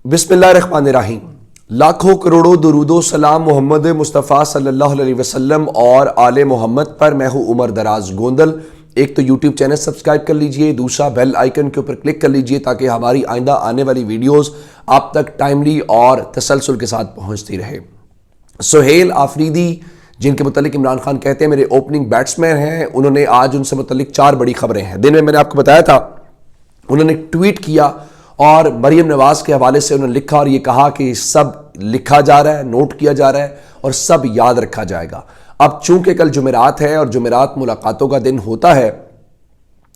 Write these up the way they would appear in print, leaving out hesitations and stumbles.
बिस्मिल्लाहिर्रहमानिर्रहीम। लाखों करोड़ों दुरूदो सलाम मोहम्मद मुस्तफ़ा सल्लल्लाहु अलैहि वसल्लम और आले मोहम्मद पर। मैं हूँ उमर दराज गोंदल। एक तो यूट्यूब चैनल सब्सक्राइब कर लीजिए, दूसरा बेल आइकन के ऊपर क्लिक कर लीजिए ताकि हमारी आइंदा आने वाली वीडियोस आप तक टाइमली और तसलसल के साथ पहुँचती रहे। सुहेल आफरीदी, जिनके मुतालिक इमरान खान कहते हैं मेरे ओपनिंग बैट्समैन हैं, उन्होंने आज उनसे मुतालिक 4 बड़ी खबरें हैं। दिन में मैंने आपको बताया था, उन्होंने ट्वीट किया और मरीम नवाज के हवाले से उन्होंने लिखा और ये कहा कि सब लिखा जा रहा है, नोट किया जा रहा है और सब याद रखा जाएगा। अब चूंकि कल जुमेरात है और जुमेरात मुलाकातों का दिन होता है,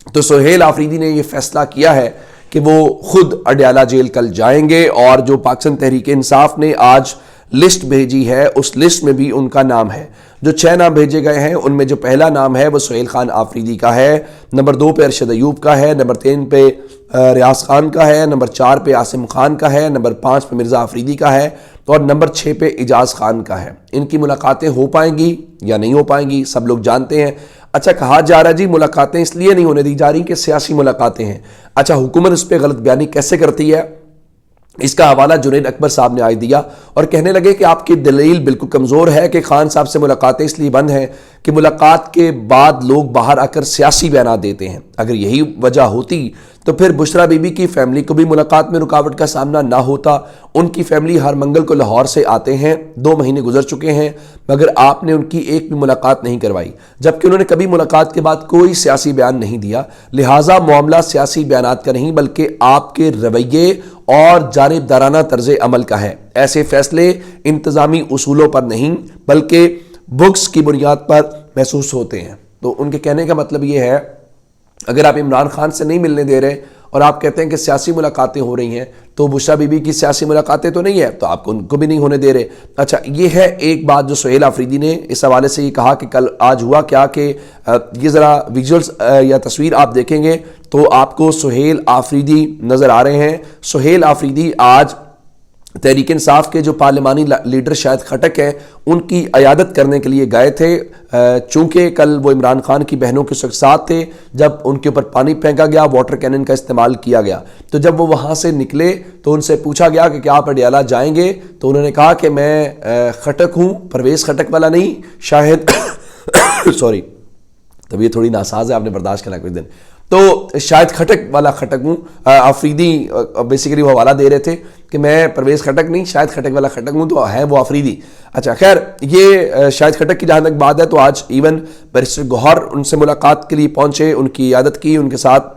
तो सुहेल आफरीदी ने यह फैसला किया है कि वो खुद अडयाला जेल कल जाएंगे और जो पाकिस्तान तहरीक इंसाफ ने आज लिस्ट भेजी है उस लिस्ट में भी उनका नाम है। जो 6 नाम भेजे गए हैं उनमें जो पहला नाम है वो सुहेल खान आफरीदी का है, नंबर 2 पे अरशद अयूब का है, नंबर 3 पे रियाज खान का है, नंबर 4 पे आसिम खान का है, नंबर 5 पे मिर्ज़ा आफरीदी का है और नंबर 6 पे इजाज़ खान का है। इनकी मुलाकातें हो पाएंगी या नहीं हो पाएंगी सब लोग जानते हैं। अच्छा, कहा जा रहा है जी मुलाकातें इसलिए नहीं होने दी जा रही कि सियासी मुलाकातें हैं। अच्छा, हुकूमत इस पर गलत बयानी कैसे करती है, इसका हवाला जुनैद अकबर साहब ने आज दिया और कहने लगे कि आपकी दलील बिल्कुल कमज़ोर है कि खान साहब से मुलाकातें इसलिए बंद हैं कि मुलाकात के बाद लोग बाहर आकर सियासी बयान देते हैं। अगर यही वजह होती तो फिर बुशरा बीबी की फैमिली को भी मुलाकात में रुकावट का सामना ना होता। उनकी फैमिली हर मंगल को लाहौर से आते हैं, 2 महीने गुजर चुके हैं, मगर आपने उनकी एक भी मुलाकात नहीं करवाई, जबकि उन्होंने कभी मुलाकात के बाद कोई सियासी बयान नहीं दिया। लिहाजा मामला सियासी बयानात का नहीं बल्कि आपके रवैये और जानिबदाराना तर्ज अमल का है। ऐसे फैसले इंतजामी उसूलों पर नहीं बल्कि बुक्स की बुनियाद पर महसूस होते हैं। तो उनके कहने का मतलब ये है, अगर आप इमरान खान से नहीं मिलने दे रहे और आप कहते हैं कि सियासी मुलाकातें हो रही हैं, तो बुशरा बीबी की सियासी मुलाकातें तो नहीं है, तो आप उनको भी नहीं होने दे रहे। अच्छा, ये है एक बात जो सुहेल आफरीदी ने इस हवाले से ये कहा कि कल आज हुआ क्या कि ये ज़रा विजुअल्स या तस्वीर आप देखेंगे तो आपको सुहेल आफरीदी नज़र आ रहे हैं। सुहेल आफरीदी आज तहरीक इंसाफ के जो पार्लिमानी लीडर शाहिद खटक हैं उनकी अयादत करने के लिए गए थे। चूंकि कल वो इमरान खान की बहनों के साथ थे जब उनके ऊपर पानी फेंका गया, वाटर कैनन का इस्तेमाल किया गया, तो जब वो वहाँ से निकले तो उनसे पूछा गया कि क्या आप अडयाला जाएंगे, तो उन्होंने कहा कि मैं खटक हूँ, परवेज़ खटक वाला नहीं, शाहिद सॉरी तबीयत थोड़ी नासाज है, आपने बर्दाश्त करना कुछ दिन, तो शायद खटक वाला खटक हूँ। आफरीदी बेसिकली वो हवाला दे रहे थे कि मैं परवेज़ खटक नहीं, शायद खटक वाला खटक हूँ, तो है वो आफरीदी। अच्छा, खैर ये शायद खटक की जहाँ तक बात है, तो आज इवन बैरिस्टर गौहर उनसे मुलाकात के लिए पहुँचे, उनकी इयादत की, उनके साथ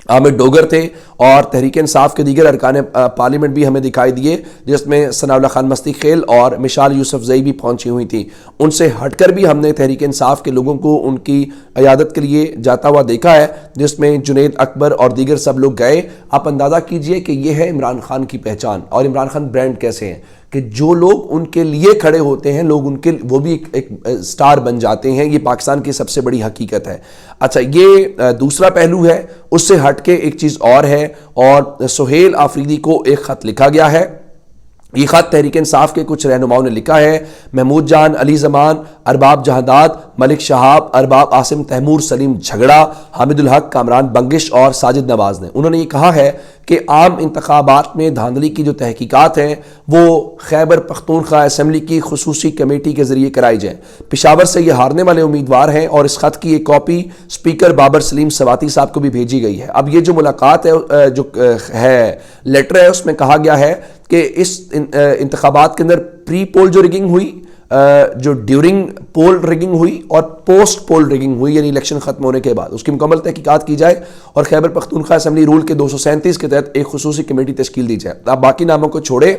आमिर डोगर थे और तहरीक इंसाफ के दीगर अरकान पार्लियामेंट भी हमें दिखाई दिए, जिसमें सनाउल्लाह खान मस्ती खेल और मिशाल यूसुफजई भी पहुंची हुई थी। उनसे हटकर भी हमने तहरीक इंसाफ के लोगों को उनकी इयादत के लिए जाता हुआ देखा है, जिसमें जुनैद अकबर और दीगर सब लोग गए। आप अंदाज़ा कीजिए कि यह है इमरान खान की पहचान और इमरान खान ब्रांड कैसे हैं कि जो लोग उनके लिए खड़े होते हैं लोग उनके वो भी एक स्टार बन जाते हैं। ये पाकिस्तान की सबसे बड़ी हकीकत है। अच्छा, ये दूसरा पहलू है। उससे हटके एक चीज़ और है, और सुहेल आफरीदी को एक ख़त लिखा गया है। ये ख़त तहरीक इंसाफ के कुछ रहनुमाओं ने लिखा है। महमूद जान, अली ज़मान, अरबाब जहादाद, मलिक शहाब, अरबाब आसिम, तैमूर सलीम झगड़ा, हामिदुल हक, कामरान बंगिश और साजिद नवाज ने। उन्होंने ये कहा है कि आम इंतखाबात में धांधली की जो तहकीकात हैं वो खैबर पख्तूनख्वा असम्बली की खुसूसी कमेटी के जरिए कराई जाए। पेशावर से ये हारने वाले उम्मीदवार हैं और इस खत की एक कॉपी स्पीकर बाबर सलीम सवाती साहब को भी भेजी गई है। अब ये जो मुलाकात है, जो है लेटर है, उसमें कहा गया है कि इस इंतखाबात के अंदर प्री पोल जो रिगिंग हुई, जो ड्यूरिंग पोल रिगिंग हुई और पोस्ट पोल रिगिंग हुई, यानी इलेक्शन खत्म होने के बाद उसकी मुकम्मल तहकीकात की जाए और खैबर पख्तूनख्वा असम्बली रूल के 237 के तहत एक खुसूसी कमेटी तश्कील दी जाए। आप बाकी नामों को छोड़े,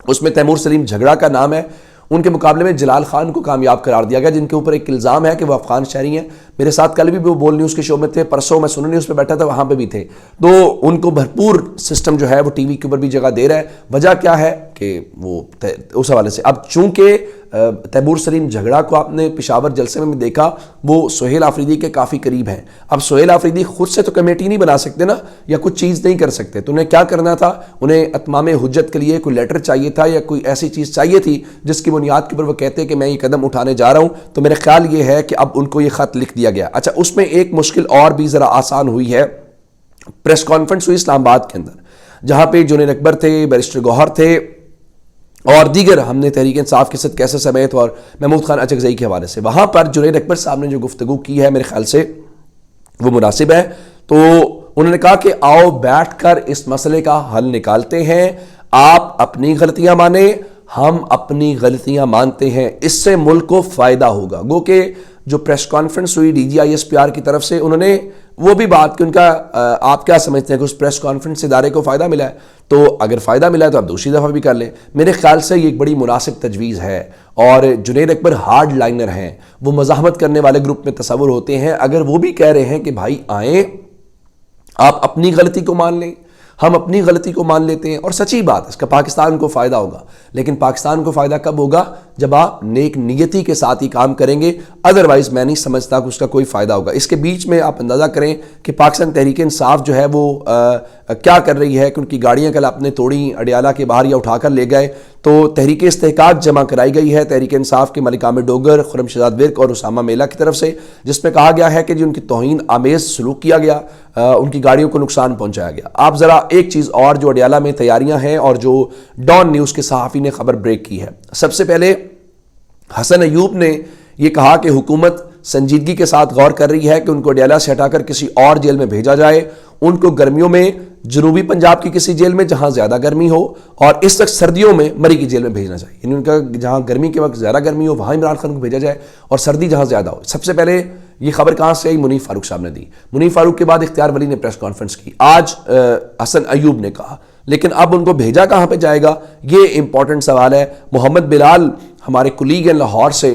उसमें तैमूर सलीम झगड़ा का नाम है। उनके मुकाबले में जलाल खान को कामयाब करार दिया गया, जिनके ऊपर एक इल्ज़ाम है कि वो अफगान शहरी हैं। मेरे साथ कल भी वो बोल न्यूज़ के शो में थे, परसों मैं सुनो न्यूज़ पे बैठा था, वहाँ पे भी थे। तो उनको भरपूर सिस्टम जो है वो टीवी के ऊपर भी जगह दे रहा है। वजह क्या है कि वो उस हवाले से अब चूंकि तैमूर सलीम झगड़ा को आपने पेशावर जलसे में देखा, वो सुहेल आफरीदी के काफ़ी करीब हैं। अब सुहेल आफरीदी खुद से तो कमेटी नहीं बना सकते ना, या कुछ चीज़ नहीं कर सकते, तो उन्हें क्या करना था, उन्हें अतमाम हुज्जत के लिए कोई लेटर चाहिए था या कोई ऐसी चीज़ चाहिए थी जिसकी बुनियाद के ऊपर वो कहते कि मैं ये कदम उठाने जा रहा हूँ। तो मेरा ख्याल ये है कि अब उनको ये ख़त लिख दिया गया। अच्छा, उसमें एक मुश्किल और भी ज़रा आसान हुई है। प्रेस कॉन्फ्रेंस हुई इस्लामाबाद के अंदर, جہاں پہ جنید اکبر تھے، بیرسٹر گوہر تھے اور دیگر ہم نے تحریک انصاف کے صد کیسر سمیت اور محمود خان اچکزئی کے حوالے سے، وہاں پر جنید اکبر صاحب نے جو گفتگو کی ہے میرے خیال سے وہ مناسب ہے. تو انہوں نے کہا کہ آؤ بیٹھ کر اس مسئلے کا حل نکالتے ہیں، آپ اپنی غلطیاں مانیں، ہم اپنی غلطیاں مانتے ہیں، اس سے ملک کو فائدہ ہوگا. گو کہ جو پریس کانفرنس ہوئی D G I S P R کی طرف سے، انہوں نے وہ بھی بات کہ ان کا آپ کیا سمجھتے ہیں کہ اس پریس کانفرنس سے ادارے کو فائدہ ملا ہے؟ تو اگر فائدہ ملا ہے تو آپ دوسری دفعہ بھی کر لیں. میرے خیال سے یہ ایک بڑی مناسب تجویز ہے. اور جنید اکبر ہارڈ لائنر ہیں، وہ مزاحمت کرنے والے گروپ میں تصور ہوتے ہیں. اگر وہ بھی کہہ رہے ہیں کہ بھائی آئیں آپ اپنی غلطی کو مان لیں، ہم اپنی غلطی کو مان لیتے ہیں، اور سچی بات اس کا پاکستان کو فائدہ ہوگا. لیکن پاکستان کو فائدہ کب ہوگا؟ جب آپ نیک نیتی کے ساتھ ہی کام کریں گے، ادروائز میں نہیں سمجھتا کہ اس کا کوئی فائدہ ہوگا. اس کے بیچ میں آپ اندازہ کریں کہ پاکستان تحریک انصاف جو ہے وہ کیا کر رہی ہے کہ ان کی گاڑیاں کل آپ نے توڑی اڈیالہ کے باہر یا اٹھا کر لے گئے. تو تحریک استحقاق جمع کرائی گئی ہے تحریک انصاف کے ملک عامر ڈوگر، خرم شہزاد ورک اور اسامہ میلہ کی طرف سے، جس میں کہا گیا ہے کہ ان کی توہین آمیز سلوک کیا گیا، ان کی گاڑیوں کو نقصان پہنچایا گیا. آپ ذرا ایک چیز اور جو اڈیالہ میں تیاریاں ہیں اور جو ڈان نیوز کے صحافی نے خبر بریک کی ہے، سب سے پہلے حسن ایوب نے یہ کہا کہ حکومت سنجیدگی کے ساتھ غور کر رہی ہے کہ ان کو اڈیالہ سے ہٹا کر کسی اور جیل میں بھیجا جائے. ان کو گرمیوں میں جنوبی پنجاب کی کسی جیل میں جہاں زیادہ گرمی ہو، اور اس وقت سردیوں میں مری کی جیل میں بھیجنا چاہیے. یعنی ان کا جہاں گرمی کے وقت زیادہ گرمی ہو وہاں عمران خان کو بھیجا جائے، اور سردی جہاں زیادہ ہو. سب سے پہلے یہ خبر کہاں سے آئی؟ منیف فاروق صاحب نے دی. منیف فاروق کے بعد اختیار ولی نے پریس کانفرنس کی، آج حسن ایوب نے کہا. لیکن اب ان کو بھیجا کہاں پہ جائے گا، یہ امپورٹنٹ سوال ہے. محمد بلال ہمارے کلیگ ہیں لاہور سے،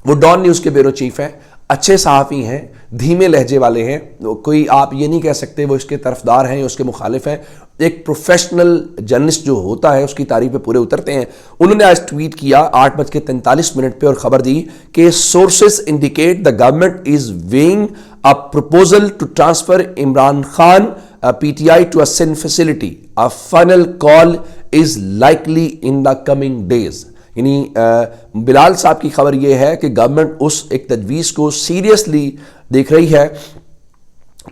وہ ڈان نیوز کے بیورو چیف ہیں، اچھے صحافی ہیں، دھیمے لہجے والے ہیں. کوئی آپ یہ نہیں کہہ سکتے وہ اس کے طرفدار ہیں یا اس کے مخالف ہیں. ایک پروفیشنل جرنلسٹ جو ہوتا ہے اس کی تعریف پہ پورے اترتے ہیں. انہوں نے آج ٹویٹ کیا 8:43 پہ اور خبر دی کہ sources indicate the government is weighing a proposal to transfer Imran Khan PTI to a Sindh facility. A final call is likely in the coming days. یعنی بلال صاحب کی خبر یہ ہے کہ گورنمنٹ اس ایک تجویز کو سیریسلی دیکھ رہی ہے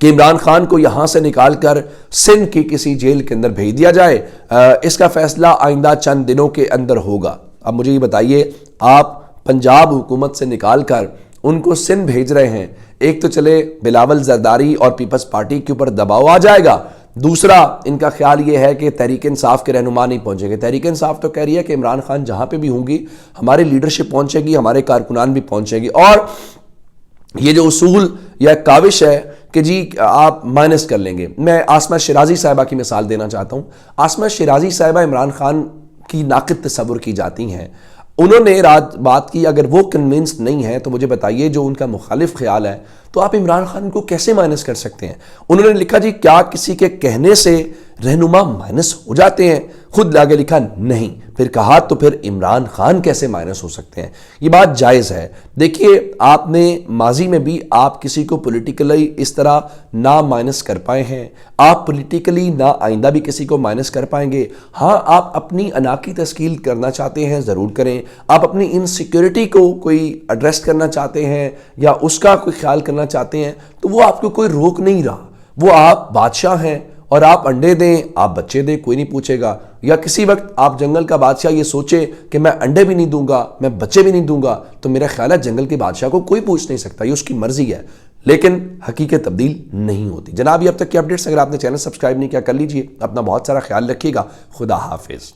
کہ عمران خان کو یہاں سے نکال کر سندھ کی کسی جیل کے اندر بھیج دیا جائے. اس کا فیصلہ آئندہ چند دنوں کے اندر ہوگا. اب مجھے یہ بتائیے، آپ پنجاب حکومت سے نکال کر ان کو سندھ بھیج رہے ہیں. ایک تو چلے بلاول زرداری اور پیپلز پارٹی کے اوپر دباؤ آ جائے گا، دوسرا ان کا خیال یہ ہے کہ تحریک انصاف کے رہنما نہیں پہنچے گے. تحریک انصاف تو کہہ رہی ہے کہ عمران خان جہاں پہ بھی ہوں گی ہماری لیڈرشپ پہنچے گی، ہمارے کارکنان بھی پہنچے گی. اور یہ جو اصول یا کاوش ہے کہ جی آپ مائنس کر لیں گے، میں عاصمہ شیرازی صاحبہ کی مثال دینا چاہتا ہوں. عاصمہ شیرازی صاحبہ عمران خان کی ناقد تصور کی جاتی ہیں. انہوں نے رات بات کی، اگر وہ کنونسڈ نہیں ہے تو مجھے بتائیے جو ان کا مخالف خیال ہے تو آپ عمران خان کو کیسے مائنس کر سکتے ہیں؟ انہوں نے لکھا جی کیا کسی کے کہنے سے رہنما مائنس ہو جاتے ہیں؟ خود لاگے لکھا نہیں. پھر کہا تو پھر عمران خان کیسے مائنس ہو سکتے ہیں؟ یہ بات جائز ہے. دیکھیے آپ نے ماضی میں بھی آپ کسی کو پولیٹیکلی اس طرح نہ مائنس کر پائے ہیں، آپ پولیٹیکلی نہ آئندہ بھی کسی کو مائنس کر پائیں گے. ہاں آپ اپنی انا کی تشکیل کرنا چاہتے ہیں ضرور کریں، آپ اپنی انسیکیورٹی کو کوئی ایڈریس کرنا چاہتے ہیں یا اس کا کوئی خیال کرنا چاہتے ہیں تو وہ آپ کو کوئی روک نہیں رہا. وہ آپ بادشاہ ہیں اور آپ انڈے دیں آپ بچے دیں، کوئی نہیں پوچھے گا. یا کسی وقت آپ جنگل کا بادشاہ یہ سوچے کہ میں انڈے بھی نہیں دوں گا، میں بچے بھی نہیں دوں گا، تو میرا خیال ہے جنگل کے بادشاہ کو کوئی پوچھ نہیں سکتا، یہ اس کی مرضی ہے. لیکن حقیقت تبدیل نہیں ہوتی. جناب یہ اب تک کی اپڈیٹس، اگر آپ نے چینل سبسکرائب نہیں کیا کر لیجئے. اپنا بہت سارا خیال رکھیے گا. خدا حافظ.